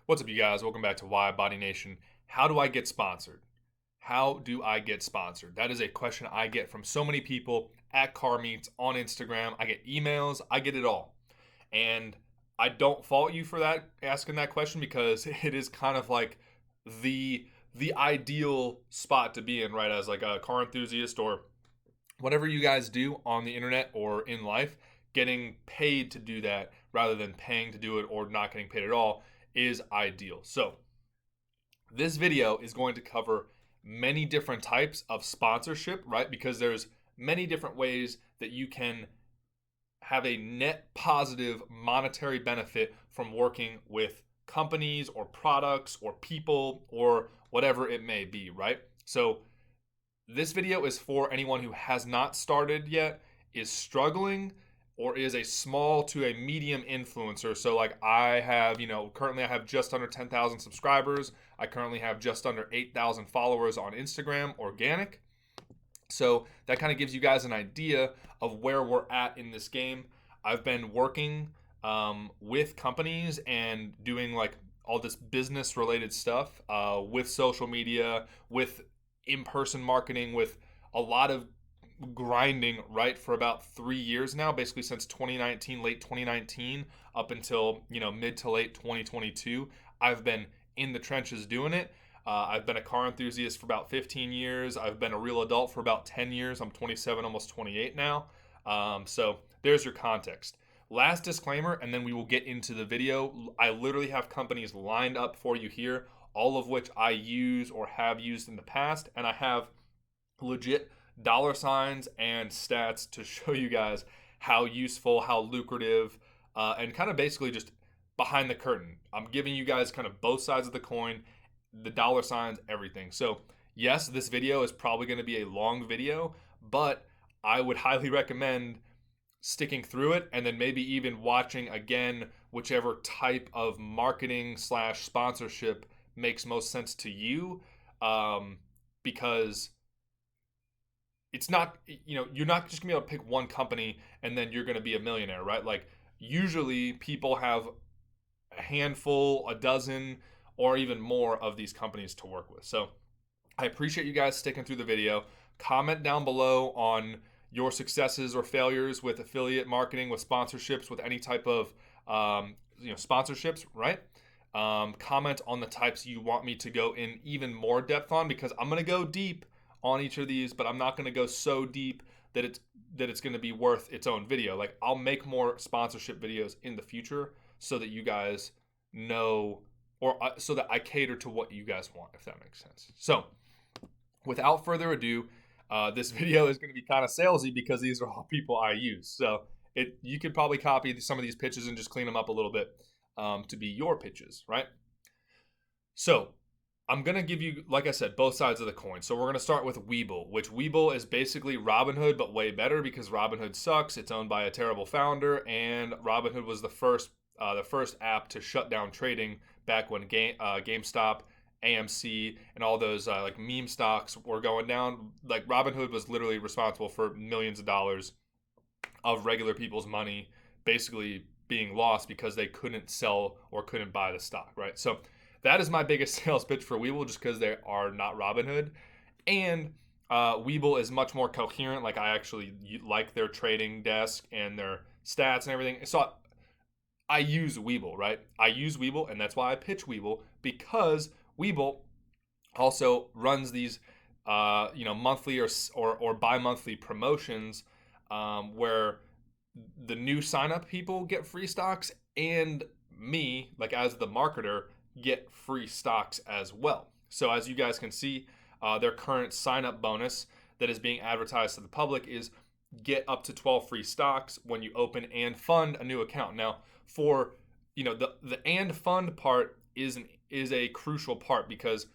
What's up, you guys? Welcome back to WideBody Nation. How do I get sponsored? How do I get sponsored? That is a question I get from so many people at car meets, on Instagram. I get emails, I get it all. And I don't fault you for that, asking that question, because it is kind of like the the ideal spot to be in, right? As like a car enthusiast or whatever you guys do on the internet or in life, getting paid to do that rather than paying to do it or not getting paid at all is ideal. So, this video is going to cover many different types of sponsorship, right? Because there's many different ways that you can have a net positive monetary benefit from working with companies or products or people or whatever it may be, right? So, this video is for anyone who has not started yet, is struggling, or is a small to a medium influencer. So, like, I have, currently I have just under 10,000 subscribers. I currently have just under 8,000 followers on Instagram, organic. So, that kind of gives you guys an idea of where we're at in this game. I've been working with companies and doing like all this business related stuff with social media, with in-person marketing, with a lot of grinding, right, for about 3 years now, basically since 2019, late 2019 up until mid to late 2022. I've been in the trenches doing it. I've been a car enthusiast for about 15 years. I've been a real adult for about 10 years. I'm 27, almost 28 now. So there's your context. Last disclaimer, and then we will get into the video. I literally have companies lined up for you here, all of which I use or have used in the past, and I have legit dollar signs and stats to show you guys how useful, how lucrative, and kind of basically just behind the curtain. I'm giving you guys kind of both sides of the coin, the dollar signs, everything. So, yes, this video is probably going to be a long video, but I would highly recommend sticking through it and then maybe even watching again whichever type of marketing slash sponsorship makes most sense to you, because it's not, you're not just gonna be able to pick one company and then you're gonna be a millionaire, right? Like, usually people have a handful, a dozen, or even more of these companies to work with. So I appreciate you guys sticking through the video. Comment down below on your successes or failures with affiliate marketing, with sponsorships, with any type of sponsorships, right? Comment on the types you want me to go in even more depth on, because I'm gonna go deep on each of these, but I'm not gonna go so deep that it's gonna be worth its own video. Like, I'll make more sponsorship videos in the future so that you guys know, or so that I cater to what you guys want, if that makes sense. So, without further ado, this video is going to be kind of salesy because these are all people I use. So you could probably copy some of these pitches and just clean them up a little bit to be your pitches, right? So I'm going to give you, like I said, both sides of the coin. So we're going to start with Webull, which Webull is basically Robinhood, but way better, because Robinhood sucks. It's owned by a terrible founder, and Robinhood was the first app to shut down trading back when GameStop, AMC, and all those like meme stocks were going down. Like, Robinhood was literally responsible for millions of dollars of regular people's money basically being lost because they couldn't sell or couldn't buy the stock, right? So that is my biggest sales pitch for Webull, just because they are not Robinhood. And Webull is much more coherent. Like, I actually like their trading desk and their stats and everything. So I use Webull, right? I use Webull, and that's why I pitch Webull, because Webull also runs these, monthly or bi-monthly promotions, where the new sign-up people get free stocks, and me, like as the marketer, get free stocks as well. So as you guys can see, their current sign-up bonus that is being advertised to the public is get up to 12 free stocks when you open and fund a new account. Now, for the and fund part is a crucial part, because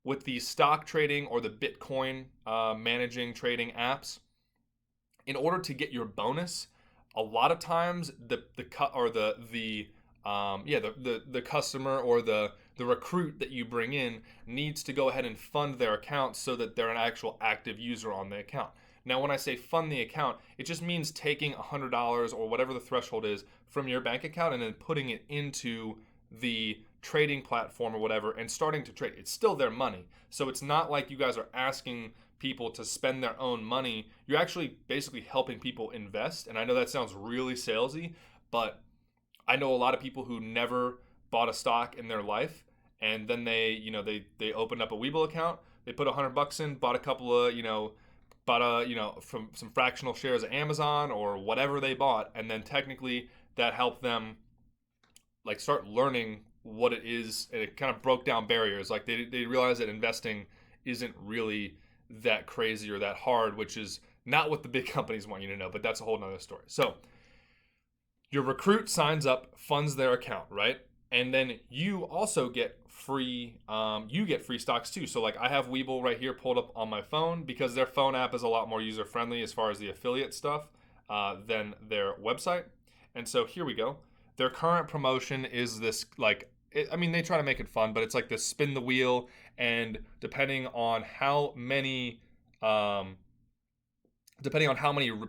with the stock trading or the Bitcoin managing trading apps, in order to get your bonus, a lot of times the customer or the recruit that you bring in needs to go ahead and fund their account so that they're an actual active user on the account. Now, when I say fund the account, it just means taking $100 or whatever the threshold is from your bank account and then putting it into the trading platform or whatever and starting to trade. It's still their money. So it's not like you guys are asking people to spend their own money. You're actually basically helping people invest. And I know that sounds really salesy, but I know a lot of people who never bought a stock in their life, and then they opened up a Webull account. They put $100 in, bought a couple of from some fractional shares of Amazon or whatever they bought, and then technically that helped them like start learning what it is, and it kind of broke down barriers. Like they realized that investing isn't really that crazy or that hard, which is not what the big companies want you to know, but that's a whole nother story. So your recruit signs up, funds their account, right? And then you also get free stocks too. So like I have Webull right here pulled up on my phone because their phone app is a lot more user friendly as far as the affiliate stuff than their website. And so here we go. Their current promotion is this they try to make it fun, but it's like this spin the wheel, and depending on how many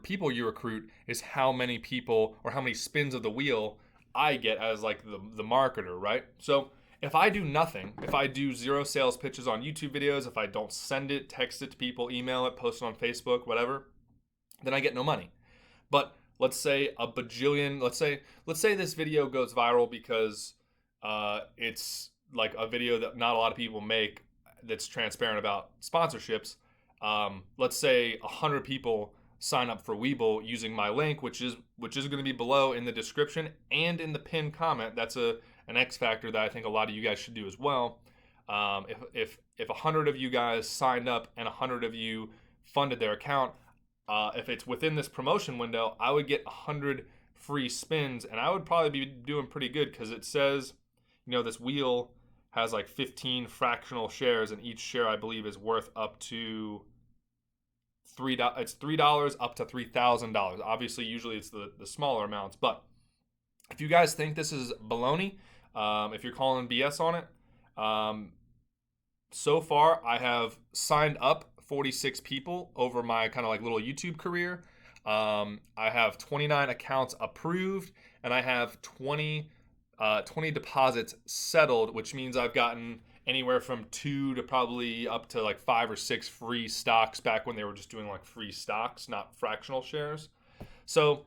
people you recruit is how many people or how many spins of the wheel I get as like the marketer, right? So if I do nothing, if I do 0 sales pitches on YouTube videos, if I don't send it, text it to people, email it, post it on Facebook, whatever, then I get no money. But let's say let's say this video goes viral because it's like a video that not a lot of people make that's transparent about sponsorships. Let's say 100 people sign up for Webull using my link, which is going to be below in the description and in the pinned comment. That's an X factor that I think a lot of you guys should do as well. If 100 of you guys signed up and 100 of you funded their account, if it's within this promotion window, I would get 100 free spins, and I would probably be doing pretty good because it says, this wheel has like 15 fractional shares, and each share I believe is worth up to $3. It's $3 up to $3,000. Obviously, usually it's the smaller amounts, but if you guys think this is baloney, if you're calling BS on it, so far I have signed up 46 people over my kind of like little YouTube career. I have 29 accounts approved, and I have 20 deposits settled, which means I've gotten anywhere from 2 to probably up to like 5 or 6 free stocks back when they were just doing like free stocks, not fractional shares. So,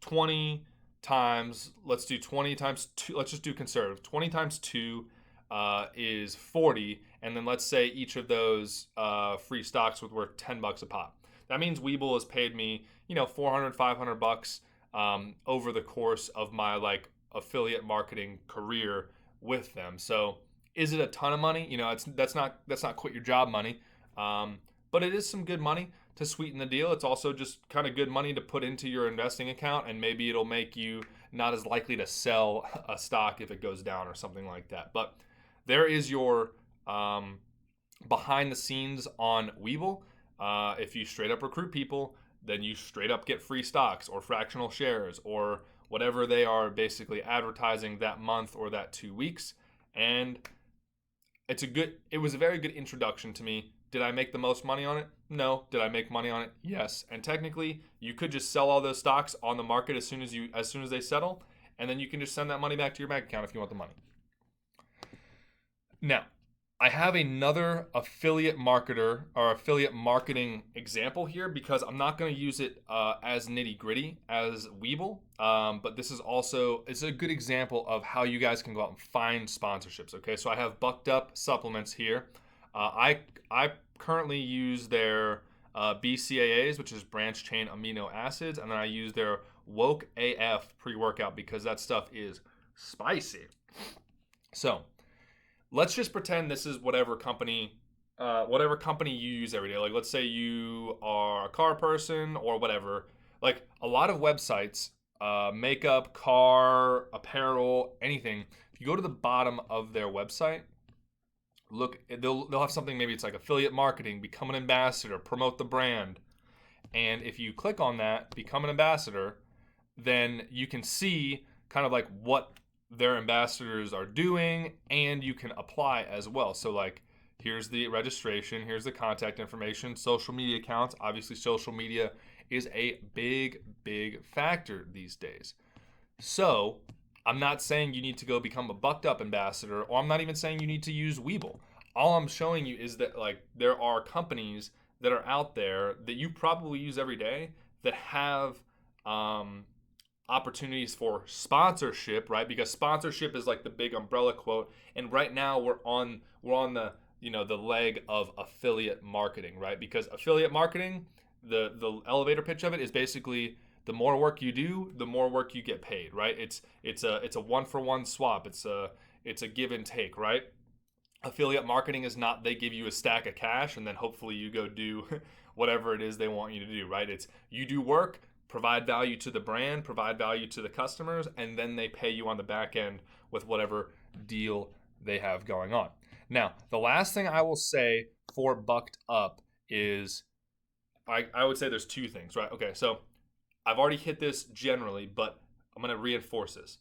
20 times, let's do 20 times 2, let's just do conservative. 20 times 2 is 40, and then let's say each of those free stocks was worth $10 a pop. That means Webull has paid me, $400, $500 over the course of my like affiliate marketing career with them. So is it a ton of money? That's not quit your job money, but it is some good money to sweeten the deal. It's also just kind of good money to put into your investing account, and maybe it'll make you not as likely to sell a stock if it goes down or something like that. But there is your behind the scenes on Webull. If you straight up recruit people, then you straight up get free stocks or fractional shares or whatever they are basically advertising that month or that 2 weeks. And it was a very good introduction to me. Did I make the most money on it? No. Did I make money on it? Yes. And technically, you could just sell all those stocks on the market as soon as they settle, and then you can just send that money back to your bank account if you want the money. Now, I have another affiliate marketer or affiliate marketing example here because I'm not going to use it as nitty gritty as Webull, but this is also, it's a good example of how you guys can go out and find sponsorships. Okay, so I have Bucked Up Supplements here. I currently use their BCAAs, which is branched chain amino acids, and then I use their Woke AF pre-workout because that stuff is spicy. So let's just pretend this is whatever company you use every day. Like, let's say you are a car person or whatever. Like, a lot of websites, makeup, car, apparel, anything. If you go to the bottom of their website, look, they'll have something, maybe it's like affiliate marketing, become an ambassador, promote the brand. And if you click on that, become an ambassador, then you can see kind of like what their ambassadors are doing, and you can apply as well. So like, here's the registration, here's the contact information, social media accounts. Obviously, social media is a big factor these days. So I'm not saying you need to go become a bucked up ambassador, or I'm not even saying you need to use Webull. All I'm showing you is that like there are companies that are out there that you probably use every day that have um, opportunities for sponsorship, right? Because sponsorship is like the big umbrella quote, and right now we're on the the leg of affiliate marketing, right? Because affiliate marketing, the elevator pitch of it is basically the more work you do, the more work you get paid, right? It's a one for one swap. It's a give and take, right? Affiliate marketing is not they give you a stack of cash and then hopefully you go do whatever it is they want you to do, right? It's you do work, provide value to the brand, provide value to the customers, and then they pay you on the back end with whatever deal they have going on. Now, the last thing I will say for Bucked Up is I would say there's two things, right? Okay, so I've already hit this generally, but I'm going to reinforce this.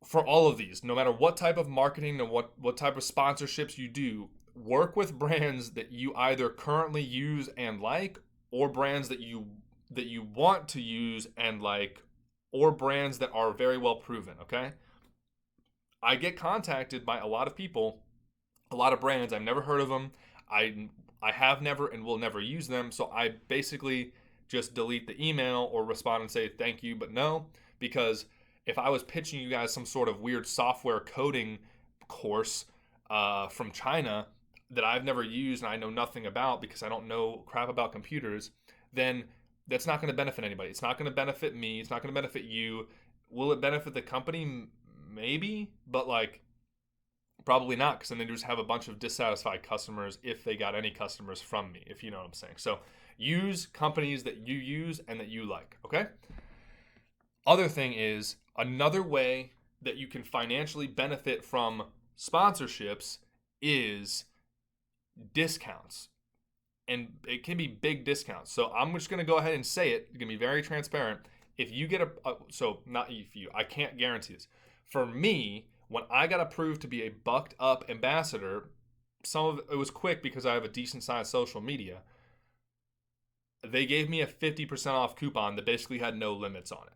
For all of these, no matter what type of marketing and what type of sponsorships you do, work with brands that you either currently use and like, or brands that you want to use and like, or brands that are very well proven. Okay, I get contacted by a lot of people, a lot of brands. I've never heard of them. I have never and will never use them. So I basically just delete the email or respond and say thank you, but no, because if I was pitching you guys some sort of weird software coding course from China that I've never used and I know nothing about because I don't know crap about computers, then that's not going to benefit anybody. It's not going to benefit me. It's not going to benefit you. Will it benefit the company? Maybe, but like probably not, because then they just have a bunch of dissatisfied customers if they got any customers from me, if you know what I'm saying. So use companies that you use and that you like, okay? Other thing is another way that you can financially benefit from sponsorships is discounts. And it can be big discounts. So I'm just going to go ahead and say it. It's going to be very transparent. If you get so not if you, I can't guarantee this. For me, when I got approved to be a Bucked Up ambassador, some of it was quick because I have a decent sized social media. They gave me a 50% off coupon that basically had no limits on it.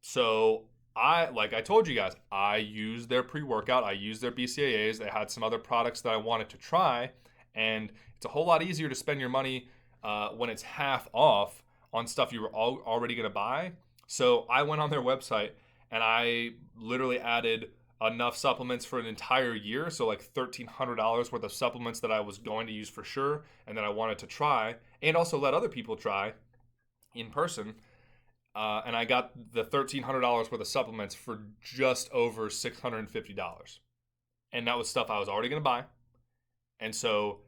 So like I told you guys, I used their pre-workout, I used their BCAAs. They had some other products that I wanted to try, and it's a whole lot easier to spend your money when it's half off on stuff you were already going to buy. So I went on their website and I literally added enough supplements for an entire year. So like $1,300 worth of supplements that I was going to use for sure, and that I wanted to try, and also let other people try in person. And I got the $1,300 worth of supplements for just over $650. And that was stuff I was already going to buy. And so,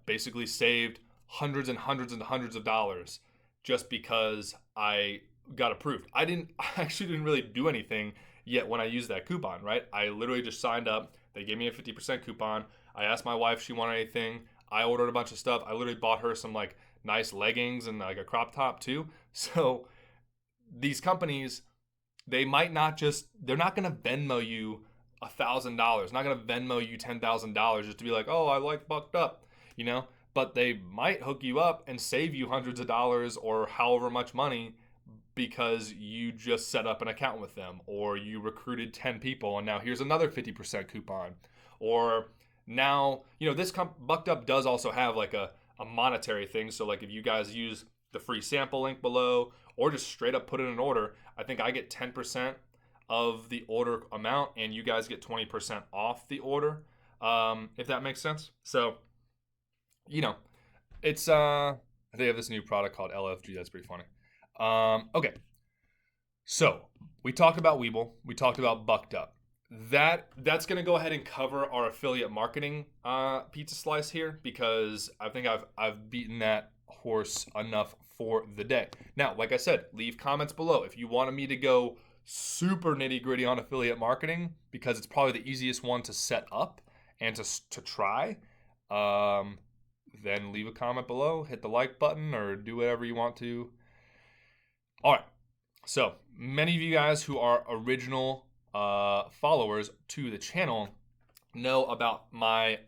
basically saved hundreds and hundreds and hundreds of dollars just because I got approved. I actually didn't really do anything yet when I used that coupon, right? I literally just signed up. They gave me a 50% coupon. I asked my wife if she wanted anything. I ordered a bunch of stuff. I literally bought her some like nice leggings and like a crop top too. So these companies, they're not going to Venmo you $1,000, not going to Venmo you $10,000 just to be like, oh, I like Bucked Up, but they might hook you up and save you hundreds of dollars or however much money because you just set up an account with them, or you recruited 10 people and now here's another 50% coupon. Or now, this Bucked Up does also have like a monetary thing. So like if you guys use the free sample link below, or just straight up put in an order, I think I get 10% of the order amount and you guys get 20% off the order, if that makes sense. So, it's they have this new product called LFG. That's pretty funny. Okay, so we talked about Webull, we talked about Bucked Up. That's gonna go ahead and cover our affiliate marketing pizza slice here, because I think I've beaten that horse enough for the day. Now, like I said, leave comments below if you wanted me to go super nitty gritty on affiliate marketing, because it's probably the easiest one to set up and to try. Then leave a comment below, hit the like button, or do whatever you want to. All right. So many of you guys who are original followers to the channel know about my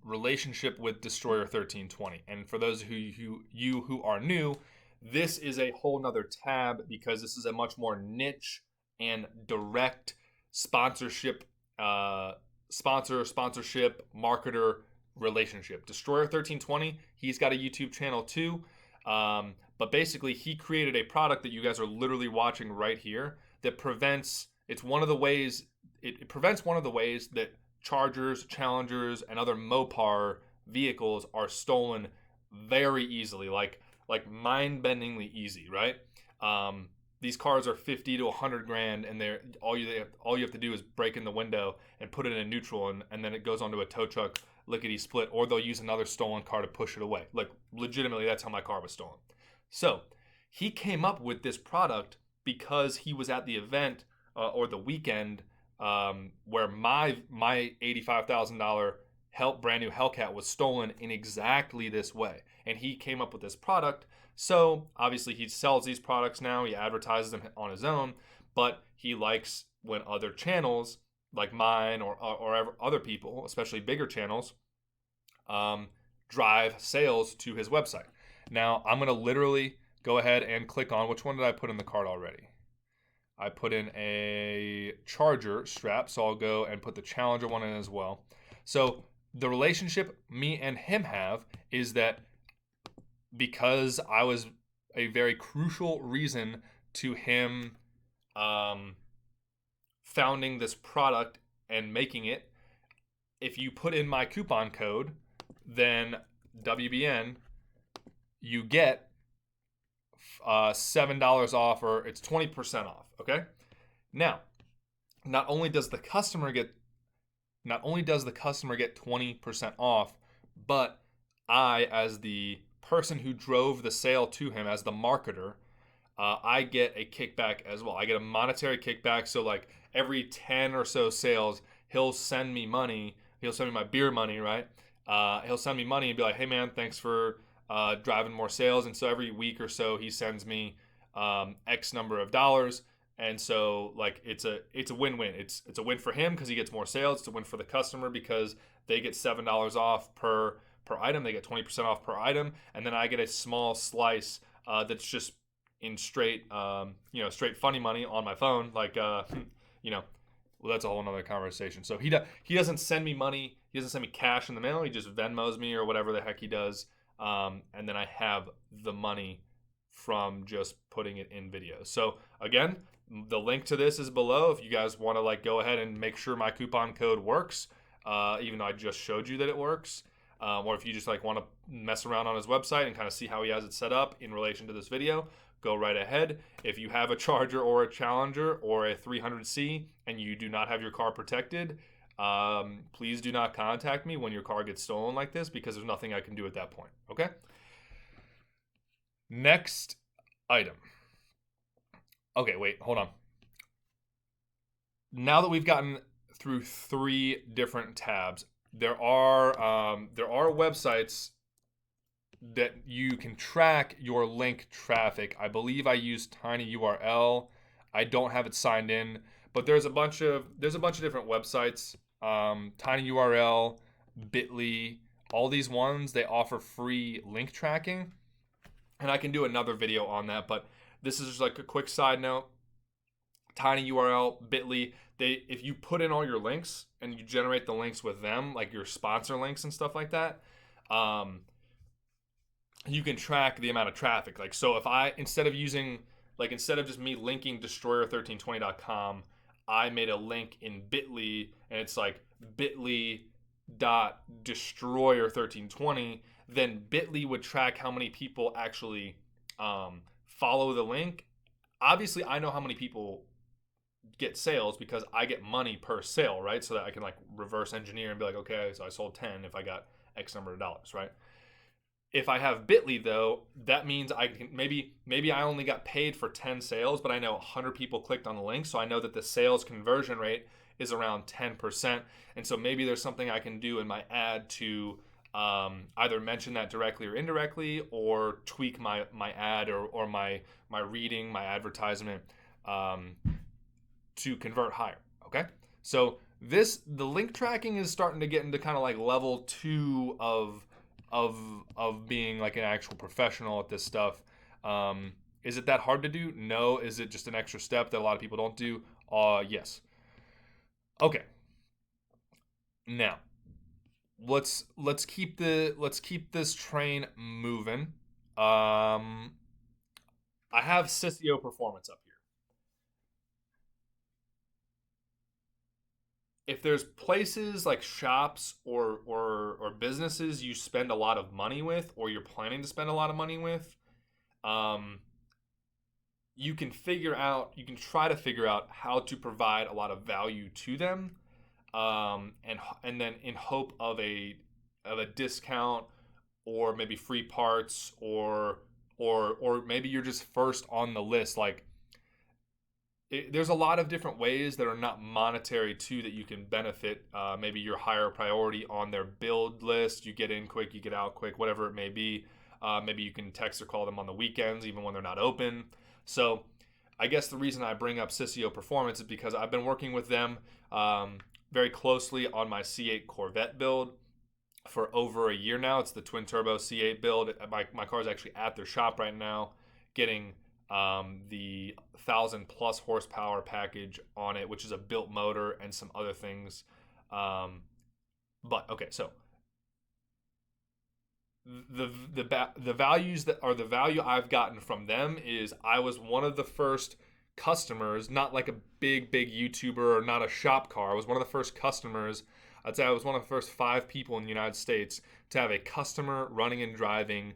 relationship with Destroyer 1320. And for those who are new, This is a whole nother tab because this is a much more niche and direct sponsorship, sponsorship, marketer relationship. Destroyer 1320, he's got a YouTube channel too. But basically, he created a product that you guys are literally watching right here that prevents. It's one of the ways. It prevents one of the ways that Chargers, Challengers, and other Mopar vehicles are stolen very easily, like mind-bendingly easy, right? These cars are 50 to 100 grand, and they're all you have to do is break in the window and put it in neutral, and then it goes onto a tow truck lickety split, or they'll use another stolen car to push it away. Like legitimately, that's how my car was stolen. So he came up with this product because he was at the event or the weekend where my $85,000 brand new Hellcat was stolen in exactly this way, and he came up with this product. So obviously he sells these products now. He advertises them on his own, but he likes when other channels like mine or other people, especially bigger channels, drive sales to his website. Now I'm gonna literally go ahead and click on, which one did I put in the cart already? I put in a Charger strap, so I'll go and put the Challenger one in as well. So the relationship me and him have is that because I was a very crucial reason to him founding this product and making it, if you put in my coupon code, then WBN, you get $7 off, or it's 20% off. Okay. Now, not only does the customer get 20% off, but I, as the person who drove the sale to him, as the marketer, I get a kickback as well. I get a monetary kickback. So like every 10 or so sales, he'll send me money. He'll send me my beer money, right? He'll send me money and be like, hey man, thanks for driving more sales. And so every week or so, he sends me X number of dollars. And so like it's a win-win. It's a win for him because he gets more sales. It's a win for the customer because they get $7 off per item. They get 20% off per item, and then I get a small slice that's just in straight straight funny money on my phone. Like well, that's a whole nother conversation. So he doesn't send me money. He doesn't send me cash in the mail. He just Venmos me or whatever the heck he does, and then I have the money from just putting it in videos. So again, the link to this is below if you guys want to like go ahead and make sure my coupon code works, even though I just showed you that it works, or if you just like want to mess around on his website and kind of see how he has it set up in relation to this video, go right ahead. If you have a Charger or a Challenger or a 300C and you do not have your car protected, please do not contact me when your car gets stolen like this, because there's nothing I can do at that point. Okay. Next item. Okay, wait, hold on. Now that we've gotten through 3 different tabs, there are websites that you can track your link traffic. I believe I use tinyURL. I don't have it signed in, but there's a bunch of different websites. tinyURL, Bitly, all these ones, they offer free link tracking, and I can do another video on that, but this is just like a quick side note. tinyURL, Bitly, if you put in all your links and you generate the links with them, like your sponsor links and stuff like that, you can track the amount of traffic. Like, so if I, instead of just me linking destroyer1320.com, I made a link in Bitly, and it's like bit.ly.destroyer1320, then Bitly would track how many people actually follow the link. Obviously, I know how many people get sales because I get money per sale, right? So that I can like reverse engineer and be like, okay, so I sold 10 if I got X number of dollars, right? If I have Bitly though, that means I can maybe I only got paid for 10 sales, but I know 100 people clicked on the link, so I know that the sales conversion rate is around 10%. And so maybe there's something I can do in my ad to either mention that directly or indirectly, or tweak my ad or my reading, my advertisement to convert higher. Okay, so the link tracking is starting to get into kind of like level 2 of being like an actual professional at this stuff. Um, is it that hard to do? No. Is it just an extra step that a lot of people don't do? Yes. Okay. Now let's keep this train moving. I have Systeo Performance up here. If there's places like shops or businesses you spend a lot of money with, or you're planning to spend a lot of money with, um, you can try to figure out how to provide a lot of value to them, and then in hope of a discount, or maybe free parts, or maybe you're just first on the list. Like there's a lot of different ways that are not monetary too that you can benefit. Maybe you're higher priority on their build list. You get in quick, you get out quick, whatever it may be. Maybe you can text or call them on the weekends, even when they're not open. So, I guess the reason I bring up Systeo Performance is because I've been working with them very closely on my C8 Corvette build for over a year now. It's the twin turbo C8 build. My car is actually at their shop right now, getting the 1,000+ horsepower package on it, which is a built motor and some other things. But okay, so the values that are the value I've gotten from them is I was one of the first customers, not like a big YouTuber or not a shop car. I was one of the first customers. I'd say I was one of the first 5 people in the United States to have a customer running and driving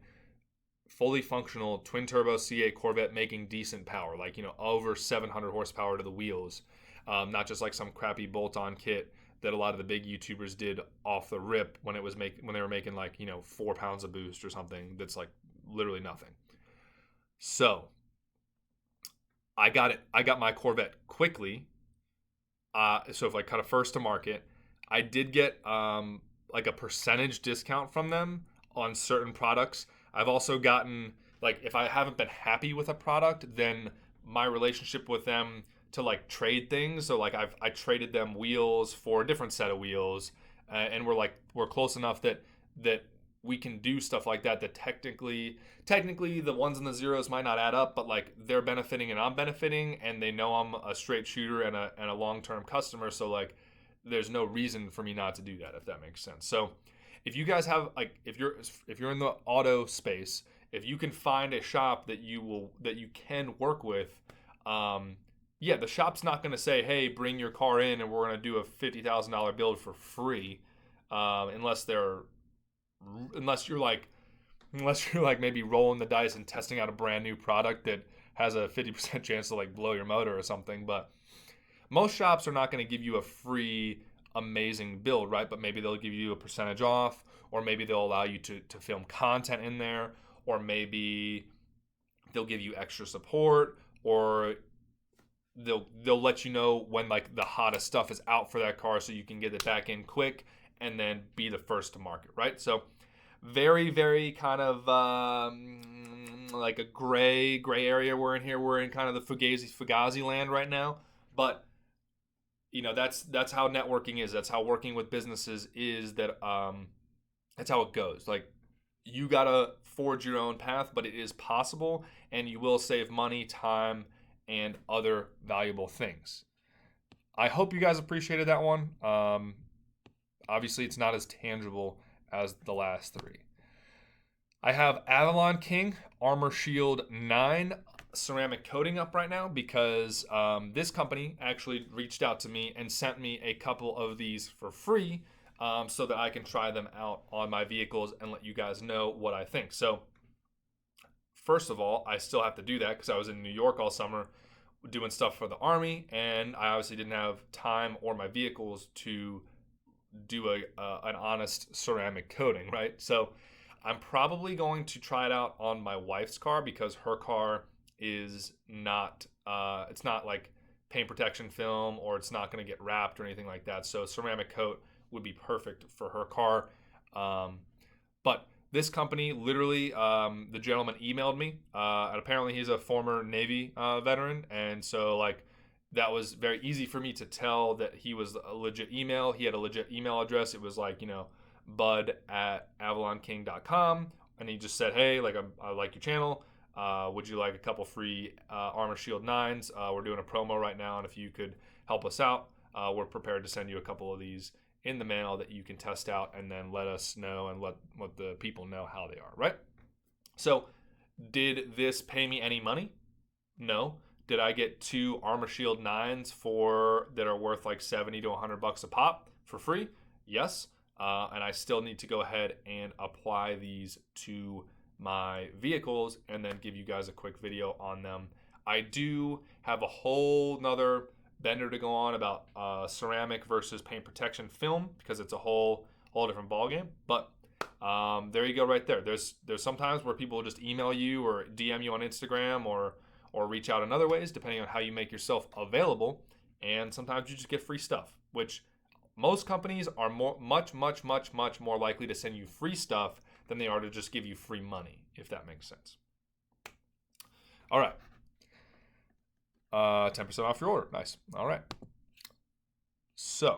fully functional twin turbo C8 Corvette making decent power, like over 700 horsepower to the wheels, not just like some crappy bolt-on kit that a lot of the big YouTubers did off the rip when when they were making like 4 pounds of boost or something. That's like literally nothing. So I got it. I got my Corvette quickly. So if I cut a first to market, I did get like a percentage discount from them on certain products. I've also gotten, like, if I haven't been happy with a product, then my relationship with them to like trade things. So like I traded them wheels for a different set of wheels, and we're close enough that we can do stuff like that. That technically the ones and the zeros might not add up, but like they're benefiting and I'm benefiting, and they know I'm a straight shooter and a long term customer. So like there's no reason for me not to do that, if that makes sense. So if you guys have like if you're in the auto space, if you can find a shop that you can work with, yeah, the shop's not going to say, hey, bring your car in and we're going to do a $50,000 build for free, unless unless you're like maybe rolling the dice and testing out a brand new product that has a 50% chance to like blow your motor or something. But most shops are not going to give you a free amazing build, right? But maybe they'll give you a percentage off, or maybe they'll allow you to film content in there, or maybe they'll give you extra support, or they'll let you know when like the hottest stuff is out for that car so you can get it back in quick and then be the first to market, right? So very kind of like a gray area we're in here. We're in kind of the Fugazi land right now, but that's how networking is. That's how working with businesses is. That's how it goes. Like you gotta forge your own path, but it is possible, and you will save money, time, and other valuable things. I hope you guys appreciated that one. Obviously, it's not as tangible as the last 3. I have Avalon King Armor Shield 9 ceramic coating up right now because this company actually reached out to me and sent me a couple of these for free, so that I can try them out on my vehicles and let you guys know what I think. So first of all, I still have to do that because I was in New York all summer doing stuff for the Army, and I obviously didn't have time or my vehicles to do an honest ceramic coating, right? So I'm probably going to try it out on my wife's car because her car is not, it's not like paint protection film, or it's not going to get wrapped or anything like that. So ceramic coat would be perfect for her car. But this company, literally, the gentleman emailed me, and apparently he's a former Navy veteran, and so like that was very easy for me to tell that he was a legit email. He had a legit email address. It was like bud@avalonking.com, and he just said, hey, like I like your channel. Would you like a couple free Armor Shield 9s? We're doing a promo right now, and if you could help us out, we're prepared to send you a couple of these in the mail that you can test out and then let us know and let the people know how they are, right? So, did this pay me any money? No. Did I get 2 Armor Shield 9s that are worth like 70 to 100 bucks a pop for free? Yes. And I still need to go ahead and apply these to my vehicles and then give you guys a quick video on them. I do have a whole nother bender to go on about ceramic versus paint protection film, because it's a whole different ballgame. But there you go, right there. There's sometimes where people will just email you or DM you on Instagram or reach out in other ways, depending on how you make yourself available. And sometimes you just get free stuff, which most companies are much more likely to send you free stuff than they are to just give you free money, if that makes sense. All right. 10% off your order. Nice. All right. So,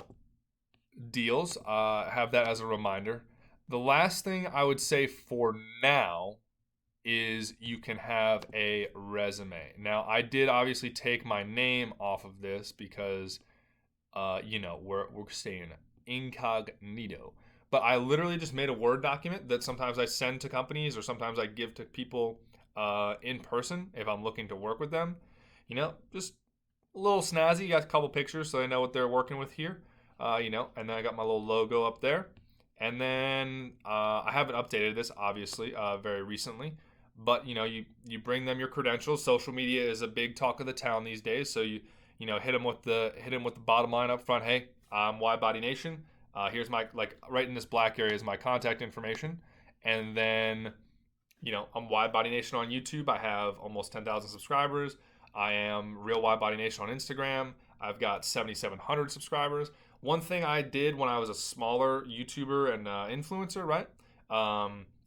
deals. Have that as a reminder. The last thing I would say for now is you can have a resume. Now, I did obviously take my name off of this because, we're staying incognito. But I literally just made a Word document that sometimes I send to companies or sometimes I give to people in person if I'm looking to work with them. Just a little snazzy. Got a couple pictures so they know what they're working with here. And then I got my little logo up there. And then I haven't updated this, obviously, very recently. But, you bring them your credentials. Social media is a big talk of the town these days. So, hit them with the bottom line up front. Hey, I'm WideBody Nation. Here's my, right in this black area is my contact information. And then, I'm WideBody Nation on YouTube. I have almost 10,000 subscribers. I am Real WideBody Nation on Instagram. I've got 7,700 subscribers. One thing I did when I was a smaller YouTuber and influencer, right,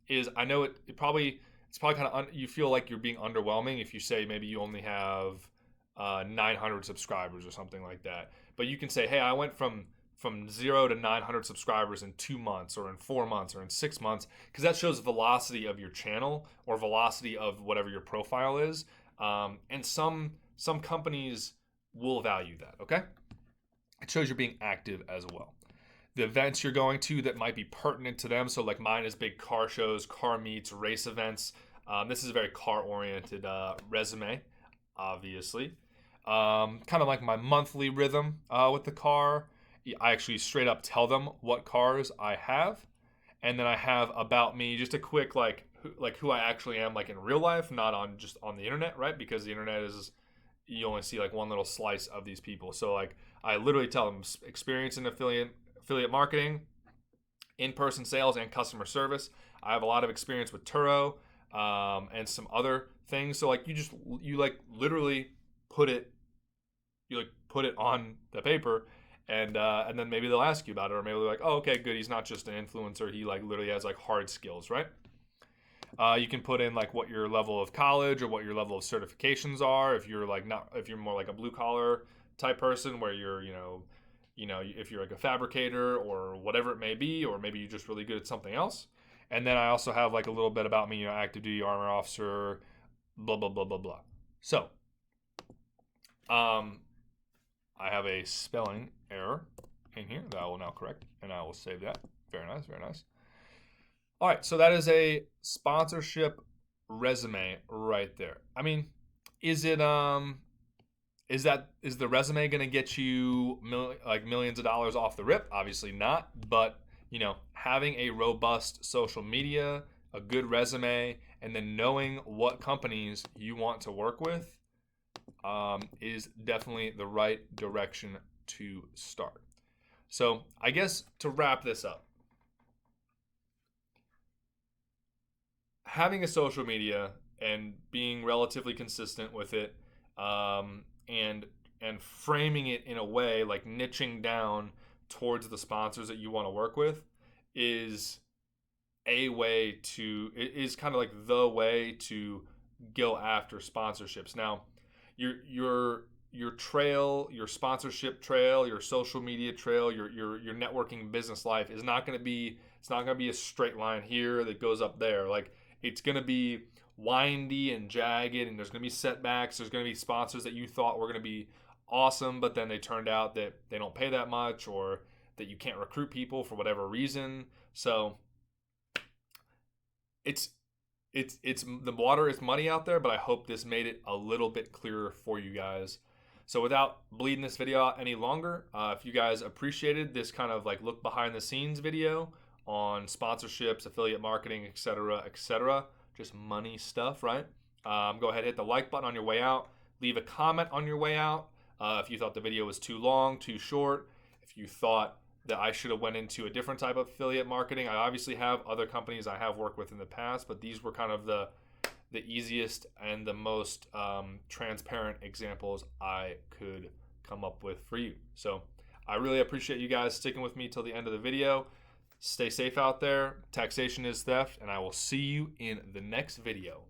is I know it's probably kind of you feel like you're being underwhelming if you say maybe you only have 900 subscribers or something like that. But you can say, hey, I went from 0 to 900 subscribers in 2 months or in 4 months or in 6 months, because that shows velocity of your channel or velocity of whatever your profile is. And some companies will value that, okay? It shows you're being active as well. The events you're going to that might be pertinent to them. So like mine is big car shows, car meets, race events. This is a very car-oriented resume, obviously. Kind of like my monthly rhythm with the car. I actually straight up tell them what cars I have. And then I have about me, just a quick who I actually am like in real life, not on just on the internet, right? Because the internet is, you only see like one little slice of these people. So like I literally tell them experience in affiliate marketing, in-person sales, and customer service. I have a lot of experience with Turo and some other things. So like you literally put it on the paper. And then maybe they'll ask you about it, or maybe they're like, oh, okay, good. He's not just an influencer. He like literally has like hard skills, right? You can put in like what your level of college or what your level of certifications are. If you're more like a blue collar type person, where you're, if you're like a fabricator or whatever it may be, or maybe you're just really good at something else. And then I also have like a little bit about me, active duty armor officer, blah blah blah blah blah. So, I have a spelling error in here that I will now correct, and I will save that. Very nice, very nice. All right, so that is a sponsorship resume right there. I mean, is the resume going to get you millions of dollars off the rip? Obviously not, but having a robust social media, a good resume, and then knowing what companies you want to work with is definitely the right direction to start. So I guess to wrap this up, having a social media and being relatively consistent with it, and framing it in a way like niching down towards the sponsors that you want to work with is kind of like the way to go after sponsorships. Now, your trail, your sponsorship trail, your social media trail, your networking business life is not going to be, it's not going to be a straight line here that goes up there. Like, it's going to be windy and jagged, and there's going to be setbacks. There's going to be sponsors that you thought were going to be awesome, but then they turned out that they don't pay that much, or that you can't recruit people for whatever reason. So it's the water is muddy out there, but I hope this made it a little bit clearer for you guys. So without bleeding this video out any longer, if you guys appreciated this kind of like look behind the scenes video on sponsorships, affiliate marketing, etc., just money stuff, right? Go ahead, hit the like button on your way out. Leave a comment on your way out if you thought the video was too long, too short. If you thought that I should have went into a different type of affiliate marketing. I obviously have other companies I have worked with in the past, but these were kind of the easiest and the most transparent examples I could come up with for you. So I really appreciate you guys sticking with me till the end of the video. Stay safe out there. Taxation is theft, and I will see you in the next video.